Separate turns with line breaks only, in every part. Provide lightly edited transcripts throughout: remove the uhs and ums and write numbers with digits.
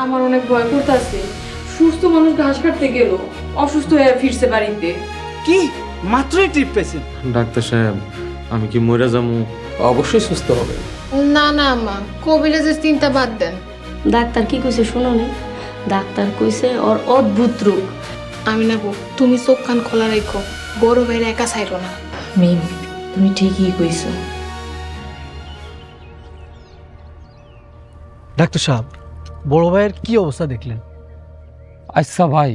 আমার অনেক ভয় করতেছে। সুস্থ মানুষ ঘাস কাটতে গেল, অসুস্থ হয়ে ফিরছে বাড়িতে।
কি মাত্রই ট্রিপ পেয়েছেন?
ডাক্তার সাহেব, আমি কি মরে যাবো?
অবশ্যই সুস্থ হবে।
না না আম্মা, কবিরাজের চিন্তা বাদ দেন।
ডাক্তার কি কইছে শুনো নি? ডাক্তার কইছে ওর অদ্ভুত রোগ।
আমি না বউ, তুমি চোখ কান খোলা রাখো, বড় ভাইরা একা ছাইরো না।
মিম, তুমি ঠিকই কইছো।
ডাক্তার সাহেব, বড় ভাইয়ের কি অবস্থা দেখলেন?
আচ্ছা ভাই,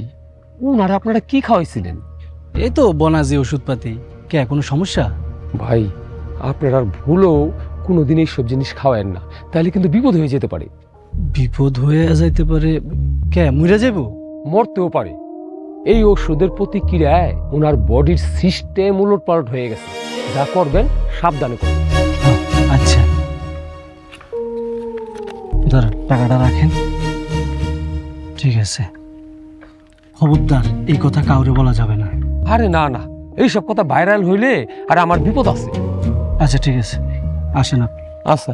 ওনারা আপনারা কি খাওয়াইছিলেন?
এই তো বনাজি ওষুধপাতি। কে কোনো সমস্যা?
ভাই, আপনারা ভুলেও কোনোদিন এইসব জিনিস খাওয়ায়েন না, তাহলে কিন্তু বিপদ হয়ে যেতে পারে।
বিপদ হয়ে যাইতে পারে? কে মরে যাব?
মরতেও পারে। এই ওষুধের প্রতিক্রিয়ায় ওনার বডির সিস্টেম উলটপালট হয়ে গেছে। যা করবেন সাবধানে করবেন।
আচ্ছা, ধরেন টাকাটা রাখেন। ঠিক আছে, খবরদার এই কথা কাউরে বলা যাবে না।
আরে না না, এইসব কথা ভাইরাল হইলে আর আমার বিপদ আছে।
আচ্ছা ঠিক আছে, আসেন আপনি।
আচ্ছা।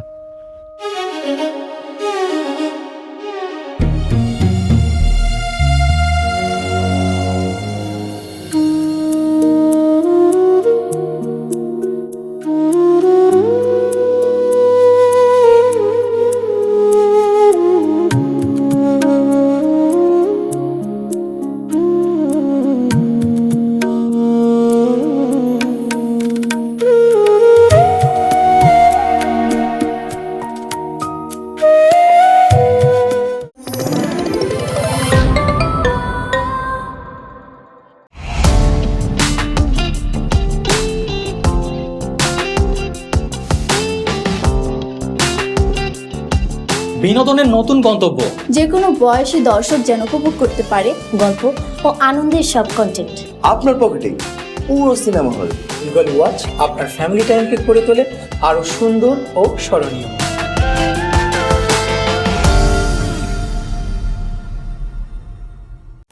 বিনোদনের নতুন গন্তব্য,
যে কোনো বয়সী দর্শক যেন উপভোগ করতে পারে গল্প ও আনন্দের সব কন্টেন্ট
আপনার পকেটেই পুরো সিনেমা হল।
ইগল ওয়াচ আপনার ফ্যামিলি টাইমকে করে তোলে আরো সুন্দর ও স্মরণীয়।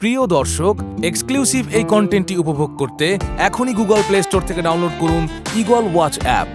প্রিয় দর্শক, এক্সক্লুসিভ এই কন্টেন্টটি উপভোগ করতে এখনই গুগল প্লে স্টোর থেকে ডাউনলোড করুন ইগল ওয়াচ অ্যাপ।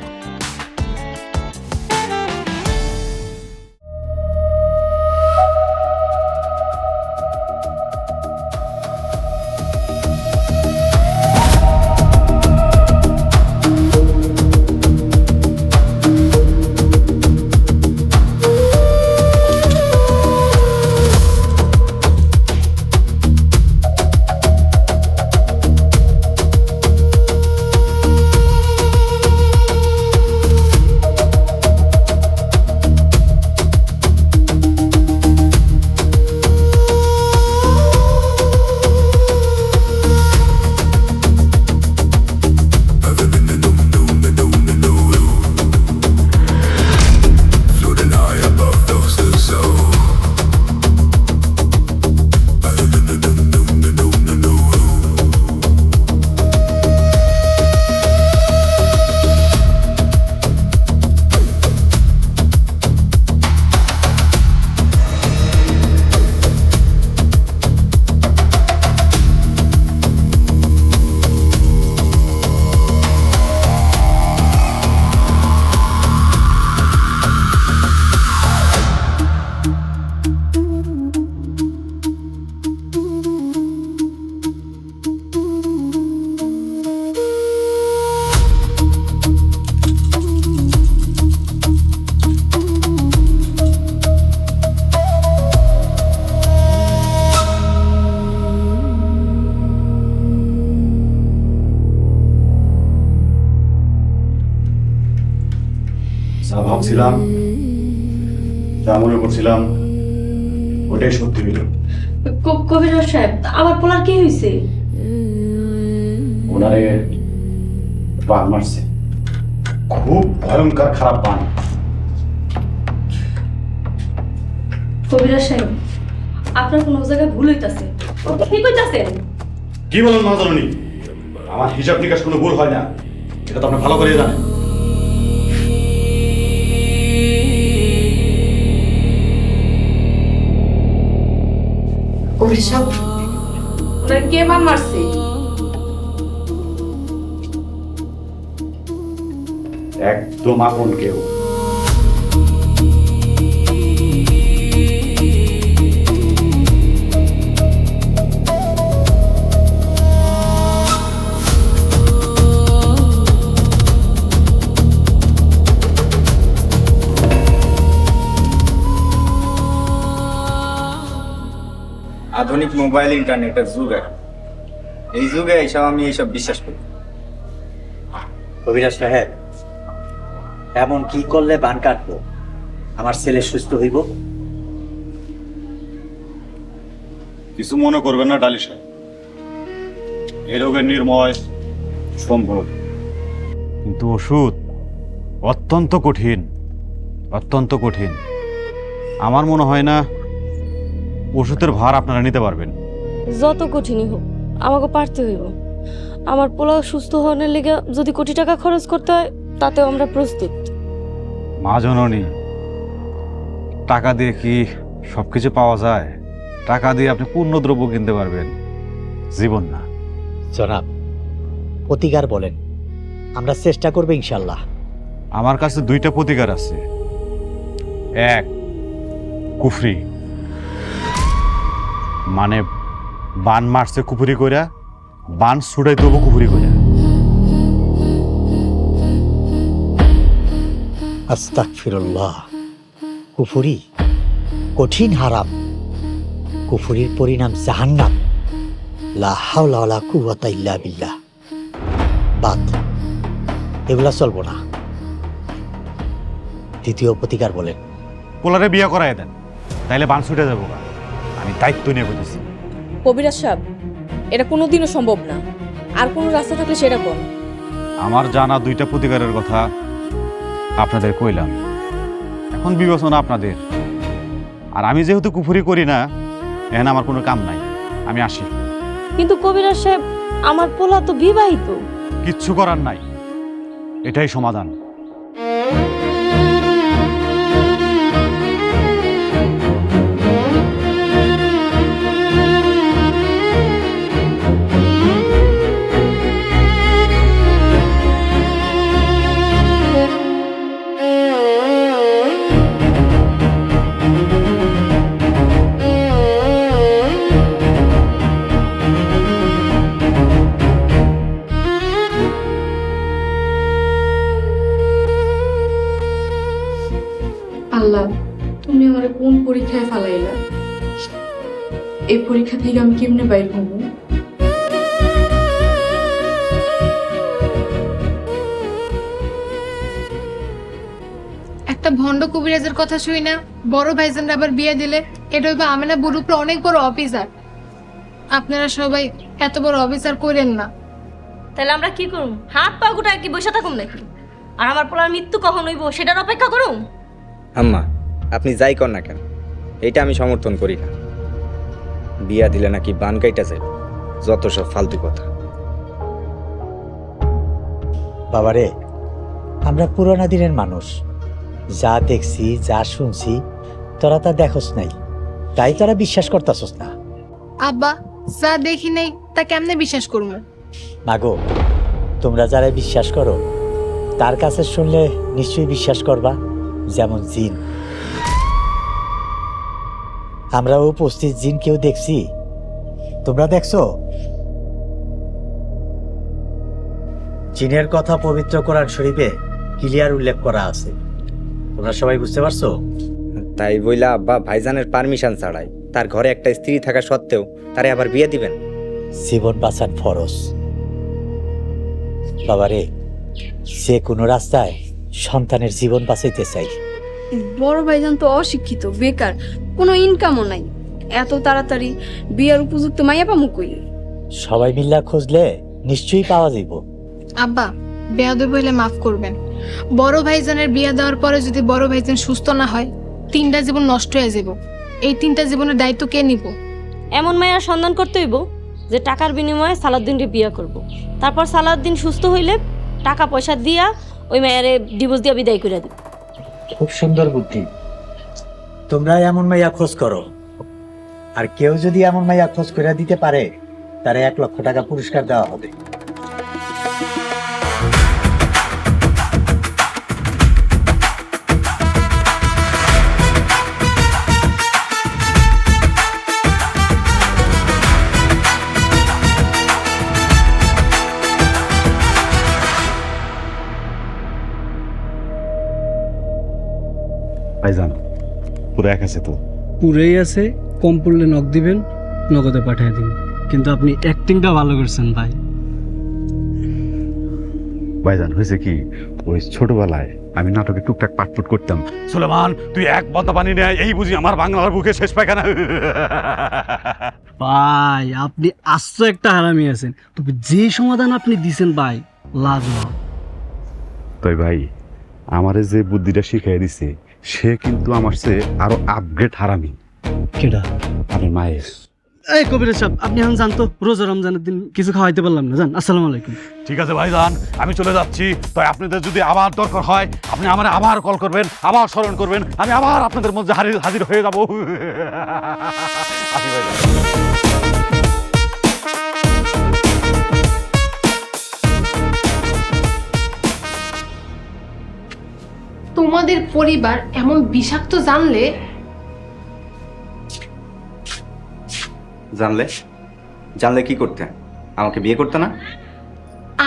যা ভাবছিলাম, যা মনে করছিলাম, ওটাই সত্যি হইল।
কবিরাজ সাহেব, আমার পোলার কি হয়েছে?
ওনারে বান মারছে, খুব ভয়ঙ্কর খারাপ বান।
কবিরাজ সাহেব, আপনার কোনো জায়গায় ভুল হইতাছে। কি কইতাছেন?
কি বলেন মহাজননী? আমার হিসাব নিকাশ কোনো ভুল হয় না, এটা তো আপনি ভালো করে জানেন।
কে বান মারছে?
একদম আপন কেউ।
আধুনিক মোবাইল ইন্টারনেটের যুগ এখন। এই যুগে আমি এইসব বিশ্বাস করি।
কবিরাজ সাহেব, এমন কি করলে বান কাটবো আমার ছেলে সুস্থ হইব?
কিছু মনে করবেন না ডালি সাহেব, এই রোগের নির্ময় সম্ভব, কিন্তু ওষুধ অত্যন্ত কঠিন, অত্যন্ত কঠিন। আমার মনে হয় না ওষুধের ভার আপনারা নিতে পারবেন।
যত কঠিনই হোক আমাকে পারতে হইব। আমার পোলা সুস্থ হওয়ার লেগে যদি কোটি টাকা খরচ করতে হয় তাতেও আমরা প্রস্তুত।
মা জননী, টাকা দিয়ে কি সবকিছু পাওয়া যায়? টাকা দিয়ে আপনি পূর্ণদ্রব্য কিনতে পারবেন, জীবন না।
জনাব, প্রতিকার বলেন, আমরা চেষ্টা করবো ইনশাল্লাহ।
আমার কাছে দুইটা প্রতিকার আছে। এক, কুফরি, মানে বান মারছে কুফরি কইরা, বান ছুড়াই দেবো কুফরি কইরা।
আস্তাগফিরুল্লাহ। কুফরি কঠিন হারাম, কুফরির পরিণাম জাহান্নাম। লা হাওলা ওয়ালা কুওয়াতা ইল্লা বিল্লাহ। বাদ, এগুলা চলবো না। দ্বিতীয় প্রতিকার বলেন।
পোলারে বিয়ে করায় দেন, তাইলে বান ছুটে যাবো। আমি দায়িত্ব নিয়ে বলতেছি।
কবিরাজ সাহেব, এটা কোনোদিনও সম্ভব না। আর কোনো রাস্তা থাকলে সেটা কোন?
আমার জানা দুইটা প্রতিকারের কথা আপনাদের কইলাম, এখন বিবেচনা আপনাদের। আর আমি যেহেতু কুফরি করি না, এখন আমার কোনো কাম নাই, আমি আসি।
কিন্তু কবিরাজ সাহেব, আমার পোলা তো বিবাহিত।
কিচ্ছু করার নাই, এটাই সমাধান।
আল্লাহ, তুমি আমার কোন পরীক্ষায় ফালাইলা? এই পরীক্ষা থেকে আমি কেমনে বাইর হব?
একটা ভণ্ড কবিরাজের কথা শুই না বড় ভাইজানরা আবার বিয়ে দিলে, এটা হইবা আমেনা বুরুপরা অনেক বড় অফিসার। আপনারা সবাই এত বড় অফিসার করেন না।
তাহলে আমরা কি করব? হাত পা গোটা কি বসে থাকুম নাকি? আর আমার পোলার মৃত্যু কখন হইব সেটার অপেক্ষা করুম?
আম্মা, আপনি যাই কর না কেন, এটা আমি সমর্থন করি না। বিয়া দিলে নাকি বান কাইটা যায়, যত সব ফালতু কথা।
বাবারে, আমরা পুরোনো দিনের মানুষ, যা দেখছি যা শুনছি তোরা তা দেখোস নাই, তাই তোরা বিশ্বাস করতাছস না।
আব্বা, যা দেখি নাই তা কেমনে বিশ্বাস করবো?
মাগো, তোমরা যারা বিশ্বাস করো তার কাছে শুনলে নিশ্চয়ই বিশ্বাস করবা। যেমন জিন, আমরা উপস্থিত জিন কেউ দেখছি? তোমরা দেখছো? জিনের কথা পবিত্র কোরআন শরীফে ক্লিয়ার উল্লেখ করা আছে, তোমরা সবাই বুঝতে পারছো?
তাই বইলা আব্বা ভাইজানের পারমিশন ছাড়াই তার ঘরে একটা স্ত্রী থাকা সত্ত্বেও তারে আবার বিয়ে দিবেন?
জীবন বাঁচান ফরজ বাবারে। যে কোনো রাস্তায় সন্তানের জীবন বাঁচাইতে চাই।
বড় ভাইজান তো অশিক্ষিত, বেকার, কোনো ইনকামও নাই। এত তাড়াতাড়ি বিয়ার উপযুক্ত মাইয়া পামু কই?
সবাই মিল্লা খুঁজলে নিশ্চয়ই পাওয়া যাইব।
আব্বা, বেয়াদব হইলে মাফ করবেন। বড় ভাইজানের বিয়ে দেওয়ার পরে যদি বড় ভাইজান সুস্থ না হয়, 3টা জীবন নষ্ট হয়ে যাব। এই 3টা জীবনের দায়িত্ব কে নিব?
এমন মায়ের সন্ধান করতে হইব যে টাকার বিনিময়ে সালাউদ্দিনকে বিয়ে করব। তারপর সালাউদ্দিন সুস্থ হইলে টাকা পয়সা দিয়া ওই মায়ের ডিভোর্স দিয়া বিদায় করে দিব।
খুব সুন্দর বুদ্ধি। তোমরা এমন মাইয়া খোঁজ করো, আর কেউ যদি এমন মাইয়া খোঁজ করে দিতে পারে তারে 1 লক্ষ টাকা পুরস্কার দেওয়া হবে।
ভাইজান পুরো এক আছে তো?
পুরেই আছে, কম পড়লে নক দিবেন, নগদে পাঠিয়ে দিন। কিন্তু আপনি অ্যাক্টিংটা ভালো করছেন ভাই।
ভাইজান হয়েছে কি, ওই ছোটবেলায় আমি নাটকে টুকটাক পাটপুট করতাম। সুলেমান তুই এক বদনা পানি নেয়, এই বুঝি আমার বাংলার বুকে শেষ পায়খানা।
ভাই আপনি আস্ত একটা হারামি আছেন, তবে যে সমাধান আপনি দিছেন ভাই লাজবাব।
তাই ভাই আমারে যে বুদ্ধিটা শিখাই দিছে সে কিন্তু আমার চেয়ে আরো আপগ্রেড হারামি।
কেডা?
আমার মায়ের।
এই কবির সাহেব, আপনি এখন জানতো রোজা রমজানের দিন কিছু খাওয়াইতে পারলাম না, জান। আসসালামু আলাইকুম।
ঠিক আছে ভাইজান, আমি চলে যাচ্ছি। তাই আপনাদের যদি আবার দরকার হয় আপনি আমার আবার কল করবেন, আবার স্মরণ করবেন, আমি আবার আপনাদের মধ্যে হাজির হয়ে যাবো। আসি ভাইজান।
তোমাদের পরিবার এমন বিষাক্ত জানলে
জানলে কি করতে? আমাকে বিয়ে করতে না?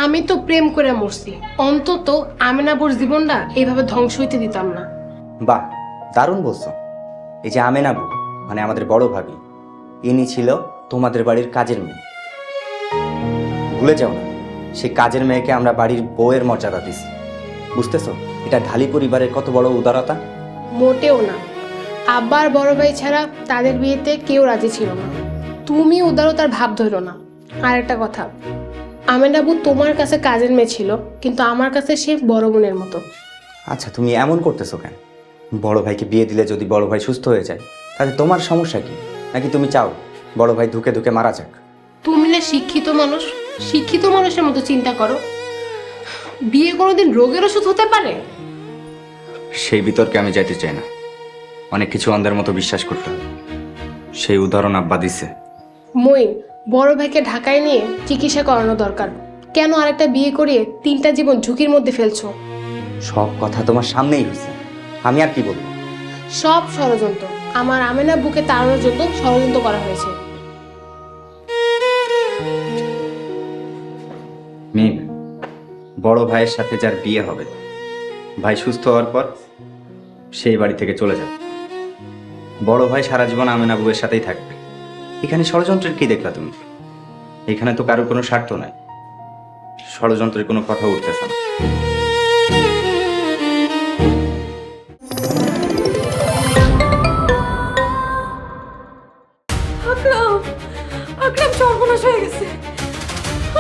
আমি তো প্রেম করে মরছি, অন্তত আমেনাবুর জীবনটা এইভাবে ধ্বংস হইতে দিতাম না।
বাহ, দারুণ বলছো। এই যে আমেনাবু মানে আমাদের বড় ভাবি, ইনি ছিল তোমাদের বাড়ির কাজের মেয়ে। ভুলে যাও না, সেই কাজের মেয়েকে আমরা বাড়ির বউয়ের মর্যাদা দিছি। বুঝতেছো এটা ঢালি পরিবারের কত বড় উদারতা?
মোটেও না। আব্বার বড় ভাই ছাড়া তাদের বিয়েতে কেউ রাজি ছিল না। তুমি উদারতার ভাব ধরো না। আর একটা কথা, আমেনাবু তোমার কাছে কাজের মেয়ে ছিল, কিন্তু আমার কাছে সে বড় বোনের মতো।
আচ্ছা তুমি এমন করতেছো কেন? বড় ভাইকে বিয়ে দিলে যদি বড় ভাই সুস্থ হয়ে যায় তাহলে তোমার সমস্যা কি? নাকি তুমি চাও বড় ভাই ধুকে ধুকে মারা যাক?
তুমি না শিক্ষিত মানুষ, শিক্ষিত মানুষের মতো চিন্তা করো। বিয়ে কোনোদিন রোগের ওষুধ হতে পারে?
সেই বিতর্কে আমি যাইতে চাই না। অনেক কিছু অন্ধের মতো বিশ্বাস করতে হবে। সেই উদাহরণ আব্বা দিছে।
মইন, বড় ভাইকে ঢাকায় নিয়ে চিকিৎসা করানো দরকার। কেন আরেকটা বিয়ে করিয়ে 3টা জীবন ঝুঁকির মধ্যে ফেলছো?
সব কথা তোমার সামনেই হয়েছে, আমি আর কি বলবো?
সব ষড়যন্ত্র। আমার আমেনা বুকে তাড়ানোর জন্য ষড়যন্ত্র করা হয়েছে।
মিম, বড় ভাইয়ের সাথে যার বিয়ে হবে, ভাই সুস্থ হওয়ার পর সেই বাড়ি থেকে চলে যাবে। বড় ভাই সারা জীবন আমেনা বুয়ের সাথেই থাকবে। এখানে ষড়যন্ত্রের কি দেখলা তুমি? এখানে তো কারোর কোনো স্বার্থ নাই, ষড়যন্ত্রের কোনো কথা উঠতেছে না।
আকরাম সর্বনাশ হয়ে গেছে।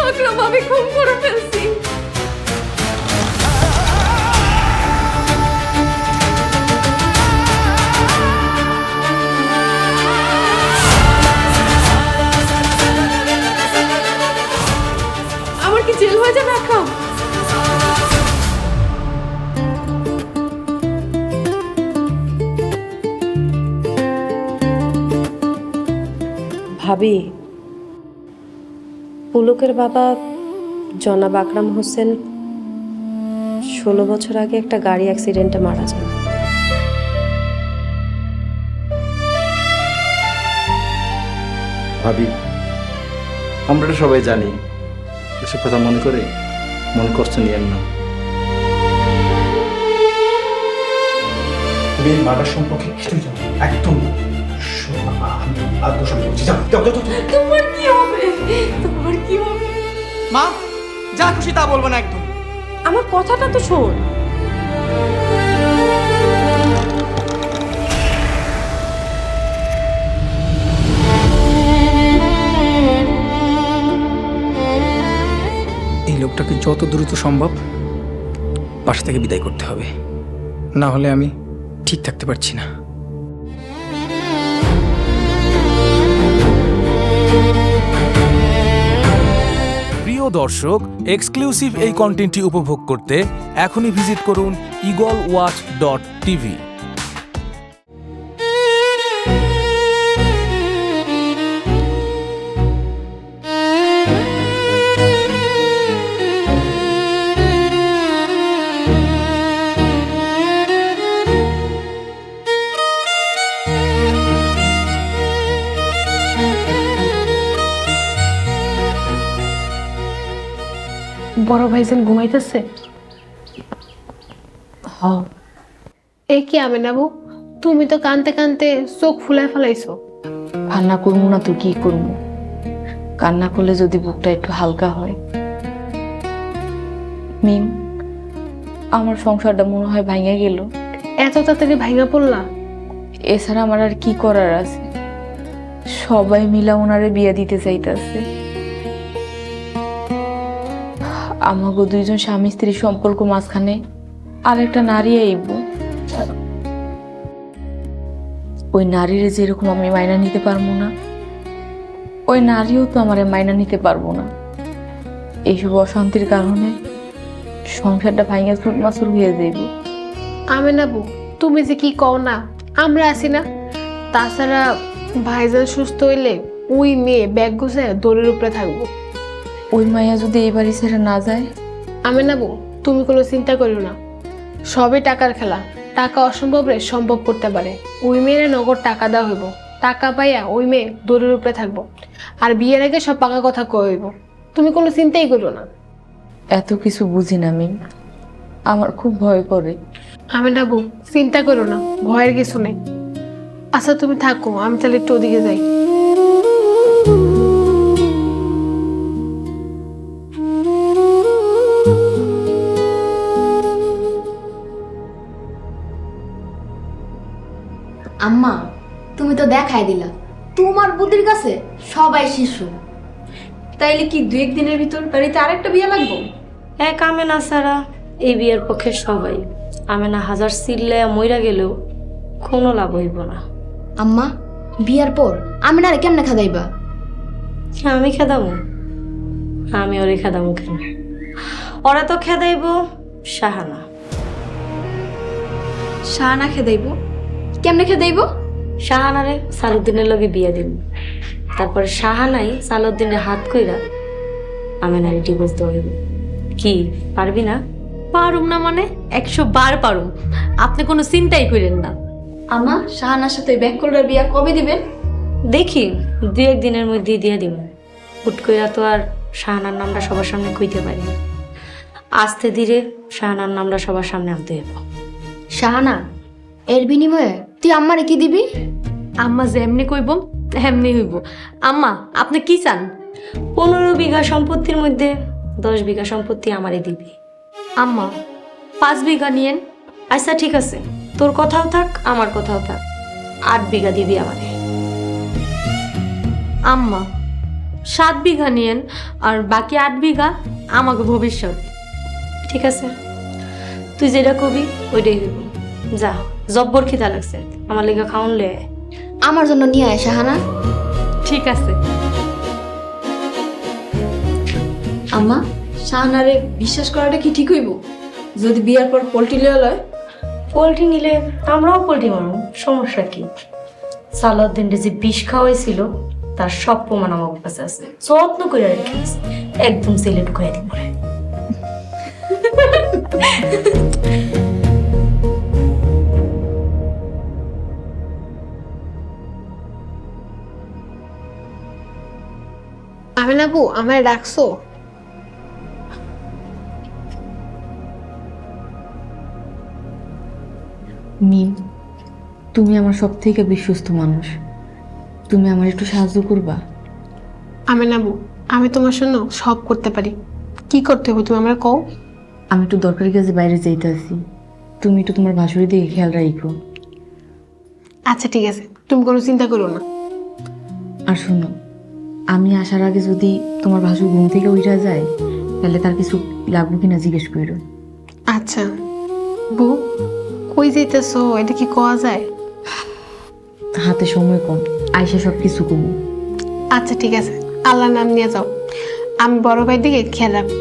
আকরাম আমি খুন করে ফেলছি। আমার কি জেল হয়ে যাবে আকরাম?
ভাবি, পুলকের বাবা জনাব আকরাম হোসেন 16 বছর আগে একটা গাড়ি অ্যাক্সিডেন্টে মারা যান।
ভাবি, আমরা তো সবাই জানি, এসব কথা মনে করে মন কষ্ট নিয়েন না। তুমি এই মার্ডার সম্পর্কে কিছুই জানো না, একদম না। আমি আত্মসম্মান করছি। যাও যাও যাও।
তোমার কি হবে? তোমার কি হবে?
মা যা খুশি তা বলবো না একদম।
আমার কথাটা তো শোন।
এই লোকটাকে যত দ্রুত সম্ভব বাসা থেকে বিদায় করতে হবে, না হলে আমি ঠিক থাকতে পারছি না।
প্রিয় দর্শক, এক্সক্লুসিভ এই কন্টেন্টটি উপভোগ করতে এখনই ভিজিট করুন eagleWatch.tv।
বড় ভাইজান ঘুমাইতেছে?
হ্যাঁ।
এ কি আমেনাবু, তুমি তো কানতে কানতে চোখ ফুলায় ফেলাইছো।
কান্না করবো না তো কি করবো? কান্না করলে যদি বুকটা একটু হালকা হয়। মিম, আমার সংসারটা মনে হয় ভাঙে গেল।
এত তাড়াতাড়ি ভাঙা পড়লা?
এছাড়া আমার আর কি করার আছে? সবাই মিলা ওনারে বিয়ে দিতে চাইতেছে। আমাকে দুইজন স্বামী স্ত্রীর সম্পর্ক মাঝখানে আরেকটা নারী আইব। ওই নারীর যেরকম আমি মাইনা নিতে পারবো না, ওই নারীও তো আমার মাইনা নিতে পারবো না। এইসব অশান্তির কারণে সংসারটা ভাঙা চুরমাচুর হয়ে যাইব।
আমেনাবু, তুমি যে কি কও না, আমরা আছি না। তাছাড়া ভাইজান সুস্থ হইলে ওই মেয়ে ব্যাগ গুছায় দড়ির উপরে থাকবো।
ওই মাইয়া যদি এই বাড়ি ছেড়ে না যায়?
আমেনাবু, তুমি কোনো চিন্তা করিও না, সবই টাকার খেলা। টাকা অসম্ভব রে সম্ভব করতে পারে। ওই মেয়ের নগদ টাকা দেওয়া হইব, টাকা পাইয়া ওই মেয়ে দড়ির উপরে থাকবো, আর বিয়ের আগে সব পাকা কথা কইব। তুমি কোনো চিন্তাই করো না।
এত কিছু বুঝি না আমি, আমার খুব ভয় করে।
আমেনাবু, চিন্তা করো না, ভয়ের কিছু নেই। আচ্ছা তুমি থাকো, আমি তাহলে একটু ওদিকে যাই।
আম্মা, তুমি তো দেখাই দিলা তোমার বুদ্ধির কাছে সবাই শিশু।
তাইলে কি 2-1 দিনের ভিতর বাড়িতে আরেকটা বিয়ে লাগবো?
এক আমেনা ছাড়া এই বিয়ের পক্ষে সবাই। আমেনা হাজার চিল্লে মইরা গেলেও কোনো লাভ হইব না।
আম্মা, বিয়ার পর আমি না কেমনে খাদাইবা?
আমি খেদামু? আমি ওরে খেদামু কেন? ওরা তো খেদাইব শাহানা।
শাহানা খেদাইব? কেমনে খেদাইব?
শাহানারে সালুদ্দিনের লগে বিয়া দিব, তারপরে শাহানাই সালুদ্দিনের হাত কইরা আমেনারে ডিভোর্স দেওয়া হইব। কি পারবি না?
পারুম না মানে 100 বার পারুম, আপনি কোনো চিন্তাই করেন না। আমা, শাহানার সাথে ব্যাককলটার বিয়া কবে দিবেন?
দেখি 2-1 দিনের মধ্যে দিয়ে দিব। হুট কইরা তো আর শাহানার নামটা সবার সামনে কইতে পারি না। আস্তে ধীরে শাহানার নামটা সবার সামনে আনতে হইব।
শাহানা, এর বিনিময়ে তুই আম্মারে কি দিবি?
আম্মা যেমনি কইব হেমনি হইব। আম্মা, আপনি কি চান?
15 বিঘা সম্পত্তির মধ্যে 10 বিঘা সম্পত্তি আমারে দিবি।
আম্মা, 5 বিঘা নিয়েন।
আচ্ছা ঠিক আছে, তোর কথাও থাক আমার কথাও থাক, 8 বিঘা দিবি আমারে।
আম্মা, 7 বিঘা নিয়েন, আর বাকি 8 বিঘা আমাকে ভবিষ্যৎ।
ঠিক আছে, তুই যেটা কবি ওইটাই হইব। যা, জব্বর খিদা লাগছে, আমার লেগে খাওন লে।
আমার জন্য নিয়ে আয় শাহানা।
ঠিক আছে।
আম্মা,
শাহানারে বিশ্বাস করাটা কি ঠিক হইব? যদি বিয়ার পর পোল্ট্রি লয়া লয়?
পোল্ট্রি নিলে আমরাও পোল্ট্রি মারব, সমস্যা কি? সালাউদ্দিন যে বিষ খাওয়াইছিল তার সব প্রমাণ আমার কাছে আছে, যত্ন করে রেখে আছে, একদম সিলেক্ট করে দিব।
আমেনাবু, আমায় ডাকছো?
মিম, তুমি আমার সব থেকে বিশ্বস্ত মানুষ, তুমি আমার একটু সাহায্য করবা?
আমেনাবু, আমি তোমার জন্য সব করতে পারি। কি করতে হবে তুমি আমরা কও?
আমি একটু দরকারি কাজে বাইরে যাইতে আছি, তুমি একটু তোমার ভাসুরি দিকে খেয়াল রাখো।
আচ্ছা ঠিক আছে, তুমি কোনো চিন্তা করো না।
আর শোনো, আমি আসার আগে যদি তোমার ভাসুর ঘুম থেকে উঠা যায়, তাহলে তার কিছু লাগবো কিনা জিজ্ঞেস করো।
আচ্ছা বউ, কই যাইতেছো? এটা কি কোয়া যায়?
হাতে সময় কম, আইসা সব কিছু কমু।
আচ্ছা ঠিক আছে, আল্লাহর নাম নিয়ে যাও। আমি বড় ভাইয়ের দিকে খেয়াল রাখবো।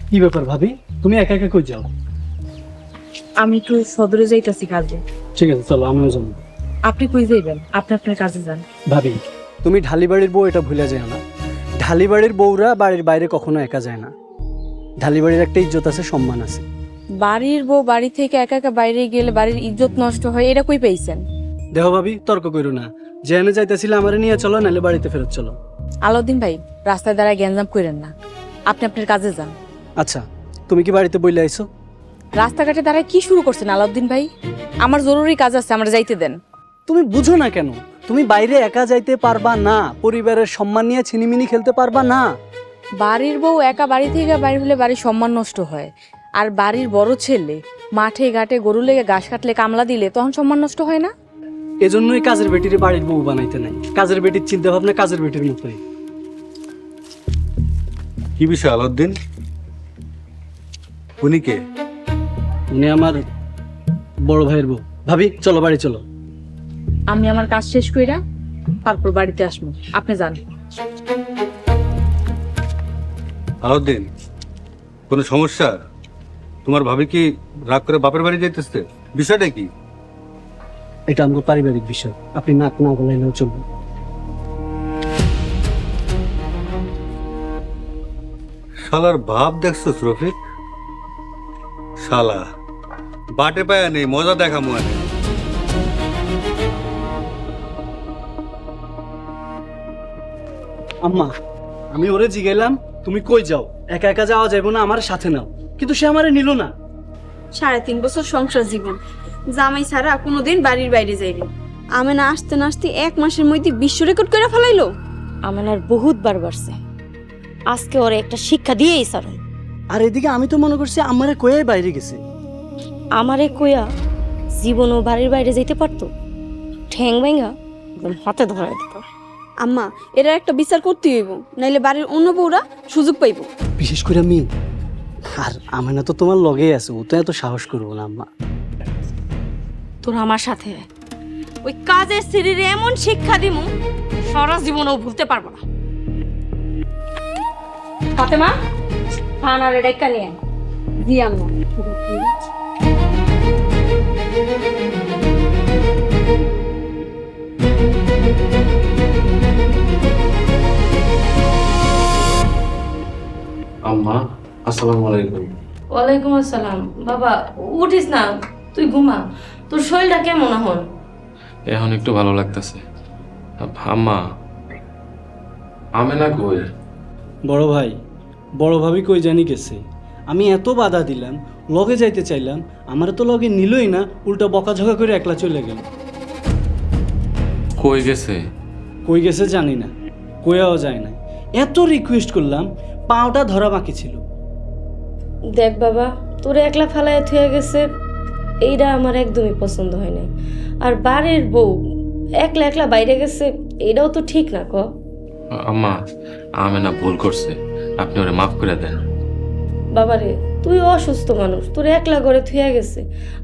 কি ব্যাপার ভাবি, তুমি একা একা কই যাও?
আমি একটু সদরে যাইতাছি কাজে।
ঠিক আছে চলো, আমিও যাবো।
আপনি কই যাইবেন? আপনি আপনার কাজে যান।
ভাবি তুমি ঢালিবাড়ির বউ এটা ভুলে যায় না। ঢালিবাড়ির বউরা বাড়ির বাইরে কখনো একা যায় না। ঢালিবাড়ির একটা ইজ্জত আছে, সম্মান আছে।
বাড়ির বউ বাড়ি থেকে একা একা বাইরে গেলে বাড়ির ইজ্জত নষ্ট হয়, এটা কই পেয়েছেন?
দেহ ভাবি তর্ক করো না, জেনে যাইতেছিলে আমারে নিয়ে চলো, নাহলে বাড়িতে ফেরত চলো।
আলাউদ্দিন ভাই, রাস্তায় দাঁড়ায় গ্যাঞ্জাম করেন না, আপনি আপনার কাজে যান।
আচ্ছা তুমি কি বাড়িতে বইলে আইছো?
রাস্তাঘাটে দাঁড়ায় কি শুরু করছেন আলাউদ্দিন ভাই? আমার জরুরি কাজ আছে, আমার যাইতে দেন।
তুমি বুঝো না কেন? তুমি বাইরে একা যাইতে পারবা না, পরিবারের সম্মান নিয়ে ছিনিমিনি খেলতে পারবা না।
বাড়ির বউ একা বাড়ি থেকে বাইরে হলে বাড়ির সম্মান নষ্ট হয়। আর বাড়ির বড় ছেলে মাঠে ঘাটে গরু লেগে ঘাস কাটলে কামলা দিলে তখন সম্মান নষ্ট হয় না?
এজন্যই কাজের বেটিরে বাড়ির বউ বানাইতে নাই। কাজের বেটির চিন্তা ভাবনা কাজের বেটির মতোই।
কি বিষয় আলাউদ্দিন? উনি কে?
উনি আমার বড় ভাইয়ের বউ। ভাবি চলো বাড়ি চলো।
আমি আমার কাজ শেষ কইরা তারপর বাড়িতে আসবো, আপনি যান।
আলাউদ্দিন, কোনো সমস্যা? তোমার ভাবি কি রাগ করে বাপের বাড়ি যাইতেছে? বিষয়টা কি?
এটা আমার পারিবারিক বিষয়, আপনি নাক না গলাইলেও চলবে।
শালার ভাব দেখছো রফিক? শালা বাটে পায়া নেই, মজা দেখা মানে।
আম্মা আমি ওরে জিগাইলাম তুমি কই যাও, একা একা যাওয়া যাইব না, আমার সাথে নাও, কিন্তু সে আমারে নিল না।
3.5 বছর সংসার জীবন, জামাই ছাড়া কোনোদিন বাড়ির বাইরে যাইনি। আমেনা আসতে না আসতে 1 মাসের মধ্যে বিশ্ব রেকর্ড করে ফেলাইলো।
আমেনার বহুত বার বাড়ছে, আজকে ওরে একটা শিক্ষা দিয়েই স্যার।
আর এদিকে আমি তো মনে করছি আমারে কয়ে বাইরে গেছে।
আমারে কইয়া জীবনও বাড়ির বাইরে যেতে পারতো, ঠ্যাং ভাঙা একদম হাতে ধরাই দিত।
আম্মা এরা একটা বিচার করতে হইব, নাইলে বাড়ির অন্য বউরা সুযোগ পাইব।
বিশেষ করে আমি। আর আমেনা তো তোমার লগেই আছে, ও তো এত সাহস করবো না আম্মা।
তোর আমার সাথে ওই কাজের শরীরে এমন শিক্ষা দিমু সারা জীবনও ভুলতে পারবো না। ফাতেমা থানার ডেকা নিয়ে।
জি আম্মা।
আম্মা আসসালামু আলাইকুম।
ওয়ালাইকুম আসসালাম। বাবা উঠিস না, তুই ঘুমা, তোর শরীরটা কেমন এখন?
এখন একটু ভালো লাগতেছে। আম্মা আমেনা কই?
বড় ভাবি কই জানি গেছে। আমি এত বাধা দিলাম, লগে যাইতে চাইলাম, আমার তো লগে নিলই না, উল্টা বকাঝকা করে একলা চলে গেল।
কই গেছে?
কই গেছে জানি না, কইয়াও যায় না। এত রিকোয়েস্ট করলাম, পাওটা ধরা বাকি ছিল।
দেখ বাবা, তোরে একলা ফালায় থুয়ে গেছে, এইটা আমার একদমই পছন্দ হয় নাই। আর বাড়ির বউ একলা একলা বাইরে গেছে, এটাও তো ঠিক না। ক
আম্মা আমেনা ভুল করছে, আপনি ওরে মাফ করে দেন।
বাবারে, তুই অসুস্থ মানুষ, তোর একলা ঘরে থুয়ে গেছে,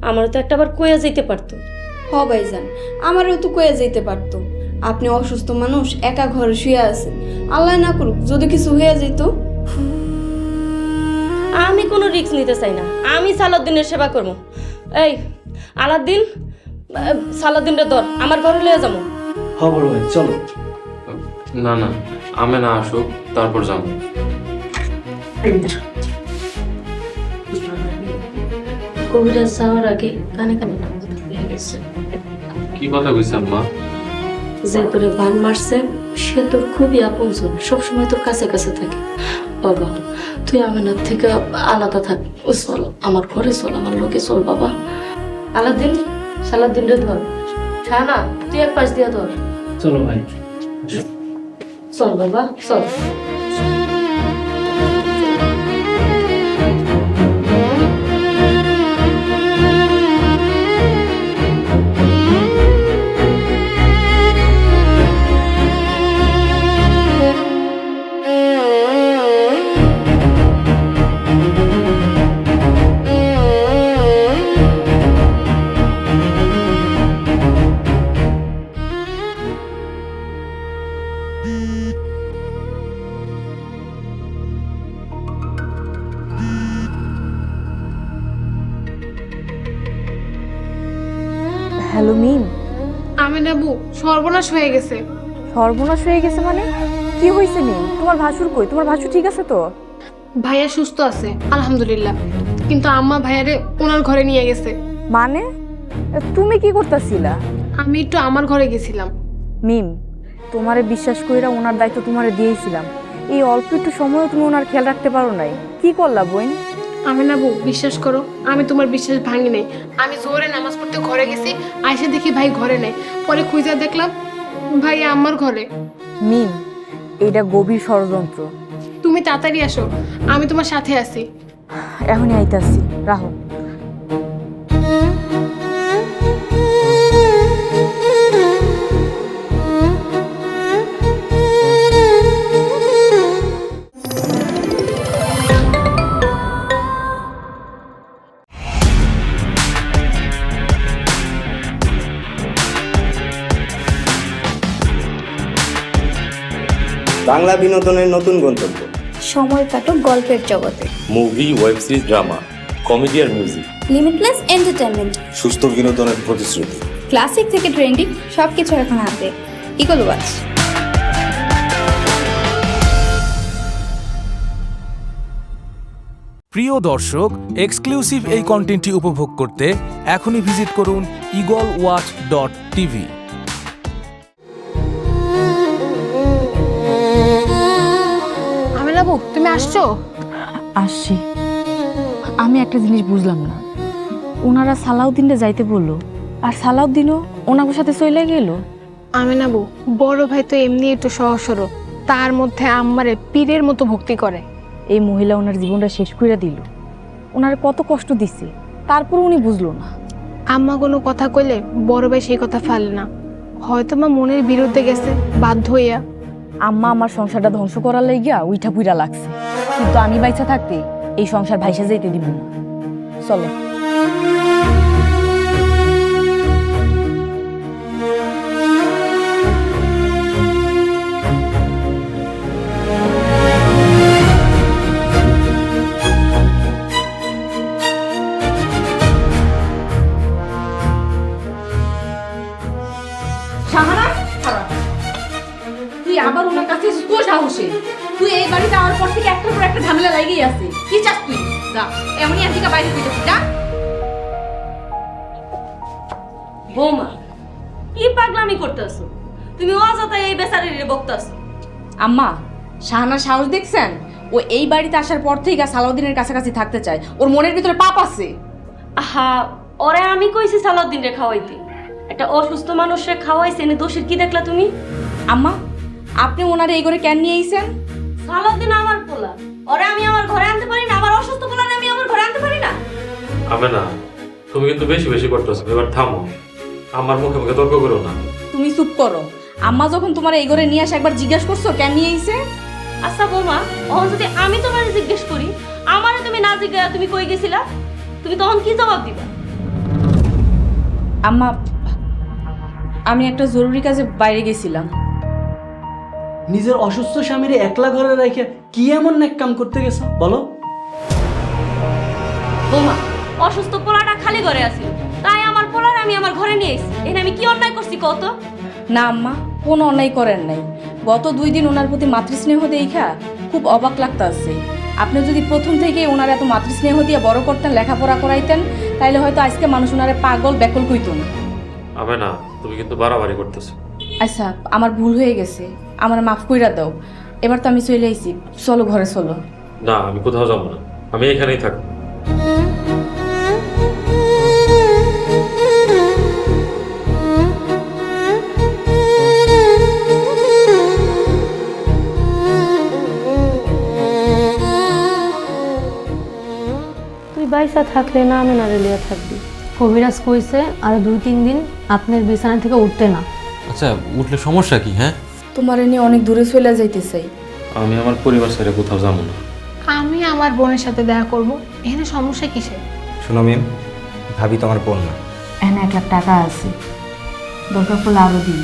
আমারও তো একটাবার কইয়া যেতে পারতো।
হ ভাইজান, আমারও তো কয়ে যেতে পারতো। আপনি অসুস্থ মানুষ, একা ঘরে শুয়ে আছেন, আল্লাহ না করুক যদি কিছু হয়ে যেত।
আমি কোনো রিস্ক নিতে চাই না, আমি সালাউদ্দিনের সেবা করবো। এই আলাউদ্দিন, সালাউদ্দিনটা ধর, আমার ঘরে লয়ে যাবো।
হ্যাঁ বড় ভাই চলো।
না না, আমেনা আসুক তারপর যাবো।
কবিরাজ যাওয়ার আগে কানে কানে
কি কথা কইছে আম্মা?
যে তোরে বান মারছে সে তোর খুবই আপনজন, সবসময় তোর কাছে কাছে থাকে। বাবা তুই আমেনার থেকে আলাদা থাক, ও চল আমার ঘরে, চল আমার লোকে চল। বাবা আলাউদ্দিন, সালাউদ্দিন রে ধর, না তুই এক পাশ দিয়া ধর।
চলো ভাই
চল বাবা চল।
হ্যালো মিম,
আমেনাবু সর্বনাশ হয়ে গেছে।
সর্বনাশ হয়ে গেছে মানে? কি হয়েছে মিম? তোমার ভাসুর কই? তোমার ভাসুর ঠিক আছে তো?
ভাইয়া সুস্থ আছে আলহামদুলিল্লাহ, কিন্তু আম্মা ভাইয়ারে ওনার ঘরে নিয়ে গেছে।
মানে তুমি কি করতেছিলা?
আমি একটু আমার ঘরে গেছিলাম।
মিম, তোমারে বিশ্বাস কইরা ওনার দায়িত্ব তোমারে দিয়েছিলাম, এই অল্প একটু সময়ও তুমি ওনার খেয়াল রাখতে পারো নাই, কি করলা বোন?
আমেনাবু বিশ্বাস করো, আমি তোমার বিশ্বাস ভাঙি নাই। আমি জোরে নামাজ পড়তে ঘরে গেছি, আইসা দেখি ভাই ঘরে নেই। পরে খুঁজে দেখলাম ভাই আমার ঘরে।
মিম, এইটা গভীর ষড়যন্ত্র।
তুমি তাড়াতাড়ি আসো, আমি তোমার সাথে আছি।
এখনই আইতাছি, রাহো।
বাংলা বিনোদনের নতুন গন্তব্য।
সময় কাটুক গল্পের জগতে।
Movie, web series, drama, comedy আর মিউজিক।
Limitless entertainment.
সুস্থ বিনোদনের প্রতিশ্রুতি।
ক্লাসিক থেকে ট্রেন্ডিং সবকিছু এখন হাতে। Eagle watch.
প্রিয় দর্শক, এক্সক্লুসিভ এই কন্টেন্টটি উপভোগ করতে এখনই ভিজিট করুন eagleWatch.tv।
আমেনাবু তুমি আসছো?
আসছি। আমি একটা জিনিস বুঝলাম না, ওনারা সালাউদ্দিনরে যাইতে বললো, আর সালাউদ্দিনও ওনার সাথে চলে গেল।
আমেনাবু বড় ভাই তো এমনি একটু সহজ সরল, তার মধ্যে আম্মারে পীরের মতো ভক্তি করে।
এই মহিলা ওনার জীবনটা শেষ করে দিল, ওনার কত কষ্ট দিছে, তারপর উনি বুঝলো না।
আম্মা কোনো কথা কইলে বড় ভাই সেই কথা ফালে না, হয়তো মা মনের বিরুদ্ধে গেছে বাধ্য হইয়া।
আম্মা আমার সংসারটা ধ্বংস করার লাইগা উইঠা পুইরা লাগছে, কিন্তু আমি বাইচা থাকতে এই সংসার ভাইসা যাইতে দিব না। চলো।
তুই আবার ওনার কাছে কোন সাহসে? তুই এই বাড়িতে আমার পর থেকে একটার পর একটা ঝামেলা লাগিয়ে আছে। কি চাস তুই? যা, এমনই আন্টিকা বাইরে দিতে যা। বৌমা, কি পাগলামি করতেছো? তুমি অযথাই এই বেচারিরে বকতাছো।
আম্মা, শাহানার সাহস দেখছেন? ও এই বাড়িতে আসার পর থেকে সালাউদ্দিনের কাছাকাছি থাকতে চায়, ওর মনের ভিতরে পাপ আছে।
আহা, ওরে আমি কইছি সালাউদ্দিন রে খাওয়াইতে, একটা অসুস্থ মানুষরে খাওয়াইছে, এনে দোষের কি দেখলা তুমি?
আম্মা, আপনি ওনারে এই করে কেন নিয়ে আইছেন?
সালাউদ্দিন আমার পোলা, ওরে আমি আমার ঘরে আনতে পারি না? আমার অসুস্থ পোলারে আমি আমার ঘরে আনতে পারি না?
আমেনা, তুমি কিন্তু বেশি বেশি করতেছো, এবার থামো। আমার মুখে মুখে তর্ক করো না।
তুমি চুপ করো। আম্মা যখন তোমার এই ঘরে নিয়ে আসে একবার জিজ্ঞাসা করছো কেন নিয়ে আইছে?
আচ্ছা বৌমা, তখন যদি আমি তোমার জিজ্ঞেস করি, আমারে তুমি না জিজ্ঞাসা তুমি কই গেছিলা, তুমি তখন কি জবাব দিবা?
আম্মা, আমি একটা জরুরি কাজে বাইরে গেছিলাম।
নিজের অসুস্থ স্বামীর একলা ঘরে রেখে কি এমন নেক কাম করতে গেছো বলো?
বৌমা, অসুস্থ পোলাটা খালি ঘরে আছে, তাই আমার পোলার আমি আমার ঘরে নিয়ে এসেছি। এখানে আমি কি অন্যায় করছি কত?
না আম্মা, কোনো অন্যায় করেন নাই। গত 2 দিন ওনার প্রতি মাতৃস্নেহ দেখা খুব অবাক লাগতাছে। আপনি যদি প্রথম থেকে ওনার এত মাতৃস্নেহ দিয়ে বড় করতেন, লেখাপড়া করাইতেন, তাইলে হয়তো আজকে মানুষ ওনারে পাগল ব্যাকুল কইতো না।
আমেনা, তুমি কিন্তু বাড়াবাড়ি করতেছো।
আচ্ছা, আমার ভুল হয়ে গেছে, আমার মাফ কইরা দাও। এবার তো আমি চলে আইছি, চলো ঘরে চলো।
না, আমি কোথাও যাবো না, আমি এখানেই থাকবো।
তুই বাইসা থাকলে না আমি না রেলিয়া থাকবি।
কবিরাজ কইছে আর 2-3 দিন আপনার বিছানা থেকে উঠতে না।
আচ্ছা, উঠলে সমস্যা কি? হ্যাঁ,
তোমার নিয়ে অনেক দূরে চলে যাইতে চাই।
আমি আমার পরিবার ছেড়ে কোথাও যাবো না।
আমি আমার বোনের সাথে দেখা করব, এখানে সমস্যা কিসে?
শোনো মিম, ভাবি তো আমার বোন না।
এখানে 1 লাখ টাকা আছে, দরকার পড়লে আরো দিন।